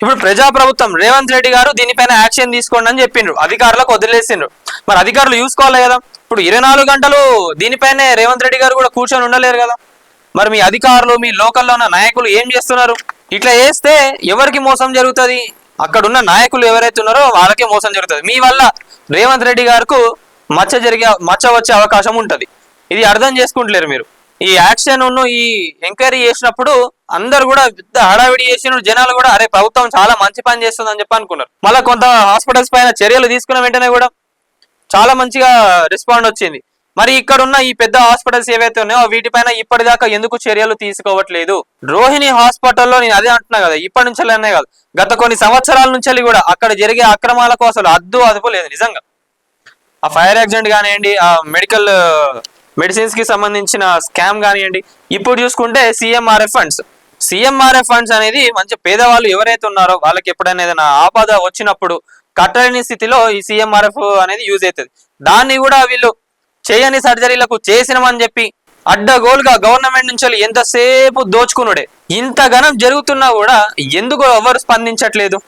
ఇప్పుడు ప్రజాప్రభుత్వం రేవంత్ రెడ్డి గారు దీనిపైన యాక్షన్ తీసుకోండి అని చెప్పిండ్రు, అధికారులకు వదిలేసిండ్రు. మరి అధికారులు చూసుకోవాలి కదా. ఇప్పుడు 24 గంటలు దీనిపైనే రేవంత్ రెడ్డి గారు కూడా కూర్చొని ఉండలేరు కదా. మరి మీ అధికారులు, మీ లోకల్లో ఉన్న నాయకులు ఏం చేస్తున్నారు? ఇట్లా చేస్తే ఎవరికి మోసం జరుగుతుంది? అక్కడున్న నాయకులు ఎవరైతే ఉన్నారో వాళ్ళకే మోసం జరుగుతుంది. మీ వల్ల రేవంత్ రెడ్డి గారికి మచ్చ వచ్చే అవకాశం ఉంటది. ఇది అర్థం చేసుకుంటలేరు మీరు. ఈ యాక్షన్ ఈ ఎంక్వైరీ చేసినప్పుడు అందరు కూడా పెద్ద హడావిడి చేసిన జనాలు కూడా అరే ప్రభుత్వం చాలా మంచి పని చేస్తుంది అని చెప్పి అనుకున్నారు. మళ్ళీ కొంత హాస్పిటల్స్ పైన చర్యలు తీసుకున్న వెంటనే కూడా చాలా మంచిగా రెస్పాండ్ వచ్చింది. మరి ఇక్కడ ఉన్న ఈ పెద్ద హాస్పిటల్స్ ఏవైతే ఉన్నాయో వీటిపైన ఇప్పటిదాకా ఎందుకు చర్యలు తీసుకోవట్లేదు? రోహిణి హాస్పిటల్లో నేను అదే అంటున్నా కదా, ఇప్పటి నుంచి కాదు, గత కొన్ని సంవత్సరాల నుంచి కూడా అక్కడ జరిగే అక్రమాలకు అసలు అదుపు లేదు నిజంగా. ఆ ఫైర్ యాక్సిడెంట్ కానివ్వండి, ఆ మెడిసిన్స్ కి సంబంధించిన స్కామ్ కానివ్వండి, ఇప్పుడు చూసుకుంటే సిఎంఆర్ఎఫ్ ఫండ్స్ అనేది మంచి పేదవాళ్ళు ఎవరైతే ఉన్నారో వాళ్ళకి ఎప్పుడైనా ఏదైనా ఆపద వచ్చినప్పుడు కట్టలేని స్థితిలో ఈ సిఎంఆర్ఎఫ్ అనేది యూజ్ అవుతుంది. దాన్ని కూడా వీళ్ళు చేయని సర్జరీలకు చేసినామని చెప్పి అడ్డగోలుగా గవర్నమెంట్ నుంచి ఎంతసేపు దోచుకునుడే. ఇంత ఘనం జరుగుతున్నా కూడా ఎందుకు ఎవరు స్పందించట్లేదు?